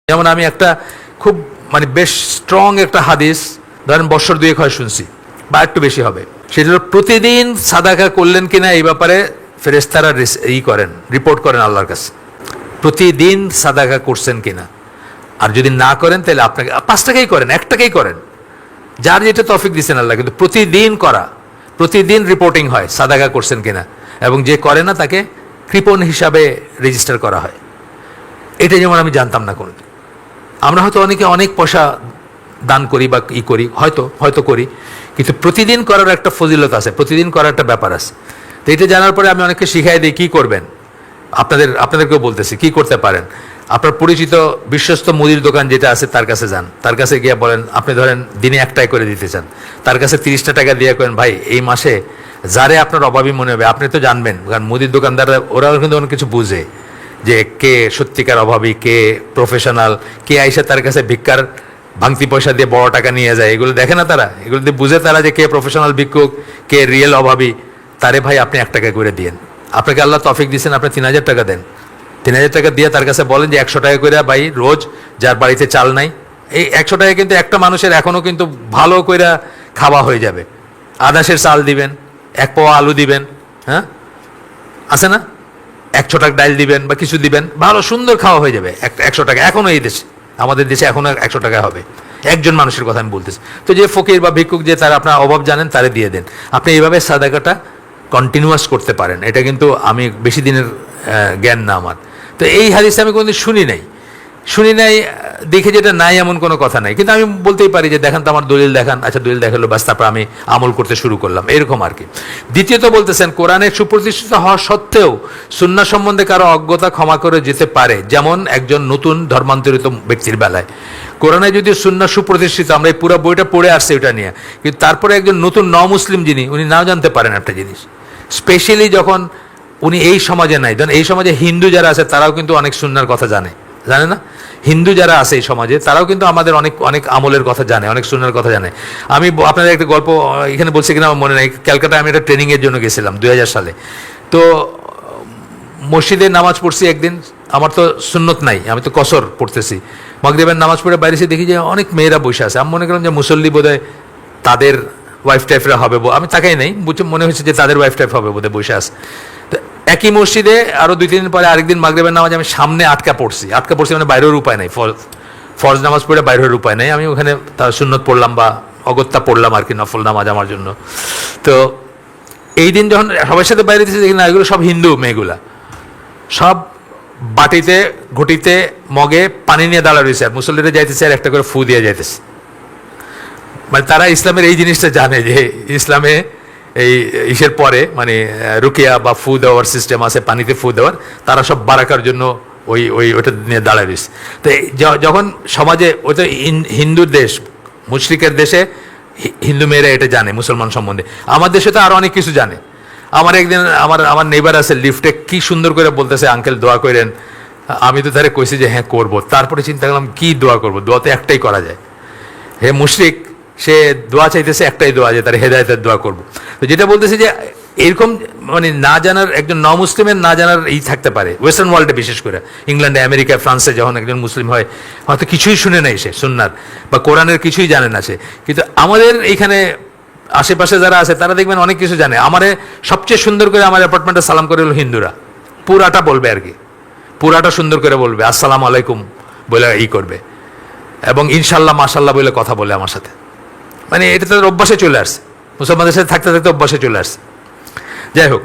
যেমন আমি একটা খুব মানে বেশ স্ট্রং একটা হাদিস ধরেন বছর দুয়েক হয় শুনছি বা একটু বেশি হবে, সেটা হলো প্রতিদিন সাদাকা করলেন কিনা এই ব্যাপারে ফেরেশতারা করেন, রিপোর্ট করেন আল্লাহর কাছে, প্রতিদিন সাদাকা করছেন কিনা। আর যদি না করেন তাহলে আপনাকে 5 টাকাই করেন, 1 টাকাই করেন, যার যেটা তৌফিক দিচ্ছেন আল্লাহ, কিন্তু প্রতিদিন করা, প্রতিদিন রিপোর্টিং হয় সাদাকা করছেন কিনা, এবং যে করে না তাকে কৃপণ হিসাবে রেজিস্টার করা হয়। এটা যেমন আমি জানতাম না কোনোদিন। আমরা হয়তো অনেকে অনেক পয়সা দান করি বা করি, হয়তো করি, কিন্তু প্রতিদিন করার একটা ফজিলত আছে, প্রতিদিন করার একটা ব্যাপার আছে। তো এটা জানার পরে আমি অনেককে শিখাই দিই কী করবেন। আপনাদেরকেও বলতেছি কী করতে পারেন। আপনার পরিচিত বিশ্বস্ত মুদির দোকান যেটা আছে তার কাছে যান, তার কাছে গিয়ে বলেন, আপনি ধরেন দিনে 1 টাকা করে দিতে চান, তার কাছে 30টা টাকা দিয়ে করেন, ভাই এই মাসে যারে আপনার অভাবী মনে হবে, আপনি তো জানবেন, কারণ মুদির দোকানদাররা ওরাও কিন্তু অনেক কিছু বুঝে যে কে সত্যিকার অভাবী, কে প্রফেশনাল, কে আইসা তার কাছে ভিক্ষার ভাঙতি পয়সা দিয়ে বড় টাকা নিয়ে যায়, এগুলো দেখে না তারা, এগুলো দিয়ে বুঝে তারা যে কে প্রফেশনাল ভিক্ষুক, কে রিয়েল অভাবী। তারে ভাই আপনি 1 টাকা করে দিয়েন, আপনাকে আল্লাহ তৌফিক দিচ্ছেন, আপনি 3000 টাকা দেন, 3000 টাকা দিয়ে তার কাছে বলেন যে 100 টাকা করে ভাই রোজ, যার বাড়িতে চাল নাই, এই 100 টাকা কিন্তু একটা মানুষের এখনও কিন্তু ভালো করে খাওয়া হয়ে যাবে। আদাসের চাল দিবেন, 1 পোয়া আলু দিবেন, হ্যাঁ আছে না, 100 টাকা ডাল দিবেন বা কিছু দিবেন, ভালো সুন্দর খাওয়া হয়ে যাবে 100 টাকা। এখনও এই দেশে, আমাদের দেশে এখনও 100 টাকা হবে, একজন মানুষের কথা আমি বলতেছি। তো যে ফকির বা ভিক্ষুক যে তারা আপনার অভাব জানেন তারে দিয়ে দেন। আপনি এইভাবে সাদাকাটা কন্টিনিউয়াস করতে পারেন। এটা কিন্তু আমি বেশি দিনের জ্ঞান না আমার। তো এই হাদিস আমি কোনোদিন শুনি নাই দেখে যেটা নাই এমন কোনো কথা নাই, কিন্তু আমি বলতেই পারি যে দেখান তো আমার দলিল দেখান, আচ্ছা দলিল দেখালো, বাস তারপর আমি আমল করতে শুরু করলাম, এরকম আর কি। দ্বিতীয়ত বলতেছেন কোরআনের সুপ্রতিষ্ঠিত হওয়া সত্ত্বেও সুন্নাহ সম্বন্ধে কারো অজ্ঞতা ক্ষমা করে যেতে পারে, যেমন একজন নতুন ধর্মান্তরিত ব্যক্তির বেলায়। কোরআনে যদি সুন্নাহ সুপ্রতিষ্ঠিত, আমরা এই পুরো বইটা পড়ে আসছি ওটা নিয়ে, কিন্তু তারপরে একজন নতুন মুসলিম যিনি, উনি নাও জানতে পারেন একটা জিনিস, স্পেশালি যখন উনি এই সমাজে নাই। ধরেন এই সমাজে হিন্দু যারা আছে তারাও কিন্তু অনেক সুন্নাহর কথা জানে না, হিন্দু যারা আছে এই সমাজে তারাও কিন্তু আমাদের অনেক অনেক আমলের কথা জানে, অনেক সুন্নাহর কথা জানে। আমি আপনাদের একটা গল্প এখানে বলছি কিনা আমার মনে নাই, ক্যালকাটায় আমি একটা ট্রেনিংয়ের জন্য গেছিলাম 2000 সালে। তো মসজিদে নামাজ পড়ছি একদিন, আমার তো সুন্নত নাই, আমি তো কসর পড়তেছি, মাগরিবের নামাজ পড়ে বাইরে এসে দেখি যে অনেক মেয়েরা বসে আছে। আমি মনে করলাম যে মুসল্লি বোধহয় তাদের ওয়াইফ টাইফরা হবে, আমি তাকাই নাই, মনে হয়েছে যে তাদের ওয়াইফ টাইফ হবে বোধহয় বসে আছে। তো একই মসজিদে আরও 2-3 দিন পরে আরেকদিন মাগরিবের নামাজ আমি সামনে আটকা পড়ছি মানে বাইরের উপায় নাই, ফরজ নামাজ পড়ে বাইরের উপায় নাই, আমি ওখানে তার সুন্নত পড়লাম বা অগত্যা পড়লাম আর কি, নফল নামাজ আমার জন্য। তো এই দিন যখন সবার সাথে বাইরে দিয়েছে দেখি না, এগুলো সব হিন্দু মেয়েগুলা, সব বাটিতে ঘটিতে মগে পানি নিয়ে দাঁড়া রয়েছে, আর মুসল্লিরা যাইতেছে আর একটা করে ফু দিয়ে যাইতেছে। মানে তারা ইসলামের এই জিনিসটা জানে যে ইসলামে এই ইসের পরে মানে রুকিয়া বা ফু দেওয়ার সিস্টেম আছে, পানিতে ফু দেওয়ার, তারা সব বারাকার জন্য ওইটা নিয়ে দাঁড়ায় রয়েছে। তো যখন সমাজে ওইটা হিন্দুর দেশ, মুশরিকের দেশে হিন্দু মেয়েরা এটা জানে মুসলমান সম্বন্ধে, আমার দেশে তো আরও অনেক কিছু জানে। আমার একদিন আমার নেইবার আছে লিফটে, কি সুন্দর করে বলতেছে আঙ্কেল দোয়া করেন, আমি তো তারে কইছি যে হ্যাঁ করবো, তারপরে চিন্তা করলাম কি দোয়া করবো, দোয়া তো একটাই করা যায়, হে মুশরিক সে দোয়া চাইতেছে একটাই দোয়া, যে তার হেদায়েতের দোয়া করবো। তো যেটা বলতেছে যে এরকম মানে না জানার, একজন মুসলিমের না জানার থাকতে পারে ওয়েস্টার্ন ওয়ার্ল্ডে, বিশেষ করে ইংল্যান্ডে, আমেরিকায়, ফ্রান্সে যখন একজন মুসলিম হয় হয়তো কিছুই শুনে নাই সে সুন্নার বা কোরআনের কিছুই জানে না সে, কিন্তু আমাদের এইখানে আশেপাশে যারা আছে তারা দেখবেন অনেক কিছু জানে। আমারে সবচেয়ে সুন্দর করে আমার অ্যাপার্টমেন্টে সালাম করে হলো হিন্দুরা, পুরাটা বলবে আর কি, পুরাটা সুন্দর করে বলবে, আসসালামু আলাইকুম বলে করবে, এবং ইনশাল্লাহ মাশাল্লাহ বলে কথা বলে আমার সাথে। মানে এটা তাদের অভ্যাসে চলে আসছে, মুসলমানদের সাথে থাকতে থাকতে অভ্যাসে চলে আসছে। যাই হোক,